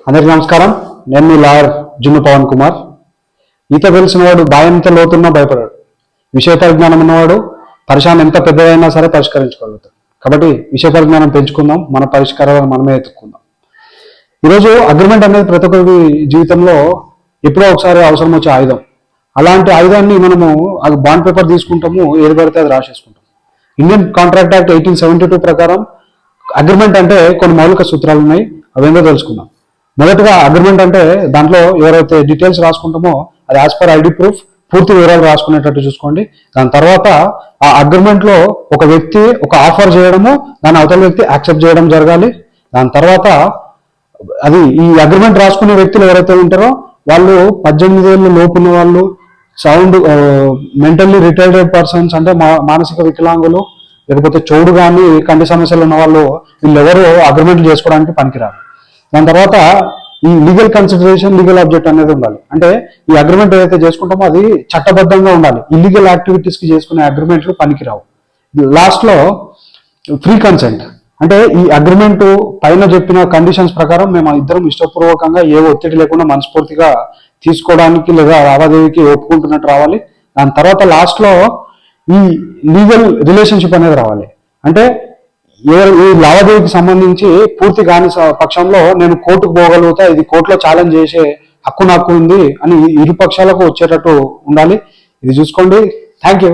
అందరికీ నమస్కారం. నేను మీ లాయర్ జున్ను పవన్ కుమార్. ఈత తెలిసినవాడు బాయంత లోతున్నా భయపడాడు. విషయ పరిజ్ఞానం ఉన్నవాడు పరిశాన్ ఎంత పెద్దదైనా సరే పరిష్కరించుకోగలుగుతాడు. కాబట్టి విషయ పరిజ్ఞానం పెంచుకుందాం, మన పరిష్కారాలను మనమే ఎత్తుక్కుందాం. ఈరోజు అగ్రిమెంట్ అనేది ప్రతి ఒక్కరి జీవితంలో ఎప్పుడో ఒకసారి అవసరం వచ్చే ఆయుధం. అలాంటి ఆయుధాన్ని మనము బాండ్ పేపర్ తీసుకుంటాము, ఏది పడితే అది రాసేసుకుంటాం. ఇండియన్ కాంట్రాక్ట్ యాక్ట్ 1872 ప్రకారం అగ్రిమెంట్ అంటే కొన్ని మౌలిక సూత్రాలు ఉన్నాయి. అవేందో తెలుసుకుందాం. మొదటగా అగ్రిమెంట్ అంటే దాంట్లో ఎవరైతే డీటెయిల్స్ రాసుకుంటామో అది యాజ్ పర్ ఐడి ప్రూఫ్ పూర్తి వివరాలు రాసుకునేటట్టు చూసుకోండి. దాని తర్వాత ఆ అగ్రిమెంట్ లో ఒక వ్యక్తి ఒక ఆఫర్ చేయడము, దాని అవతల వ్యక్తి యాక్సెప్ట్ చేయడం జరగాలి. దాని తర్వాత అది ఈ అగ్రిమెంట్ రాసుకునే వ్యక్తులు ఎవరైతే ఉంటారో వాళ్ళు 18 ఏళ్ళ లోపు ఉన్న వాళ్ళు, మెంటల్లీ రిటైర్డ్ పర్సన్స్ అంటే మానసిక వికలాంగులు, లేకపోతే చౌడు కానీ కంటి సమస్యలు ఉన్న వాళ్ళు, వీళ్ళెవరూ అగ్రిమెంట్లు చేసుకోవడానికి పనికిరారు. దాని తర్వాత ఈ లీగల్ కన్సిడరేషన్, లీగల్ ఆబ్జెక్ట్ అనేది ఉండాలి. అంటే ఈ అగ్రిమెంట్ ఏదైతే చేసుకుంటామో అది చట్టబద్ధంగా ఉండాలి. ఇల్లీగల్ యాక్టివిటీస్ కి చేసుకునే అగ్రిమెంట్లు పనికిరావు. లాస్ట్ లో ఫ్రీ కన్సెంట్ అంటే ఈ అగ్రిమెంట్ పైన చెప్పిన కండిషన్స్ ప్రకారం మేము ఇద్దరం ఇష్టపూర్వకంగా ఏ ఒత్తిడి లేకుండా మనస్ఫూర్తిగా తీసుకోవడానికి లేదా లావాదేవీకి ఒప్పుకుంటున్నట్టు రావాలి. దాని తర్వాత లాస్ట్ లో ఈ లీగల్ రిలేషన్షిప్ అనేది రావాలి. అంటే ఈ లావాదేవీకి సంబంధించి పూర్తి కాని పక్షంలో నేను కోర్టుకు పోగలుగుతా, ఇది కోర్టులో ఛాలెంజ్ చేసే హక్కు నాకు ఉంది అని ఇరు పక్షాలకు వచ్చేటట్టు ఉండాలి. ఇది చూసుకోండి. Thank you.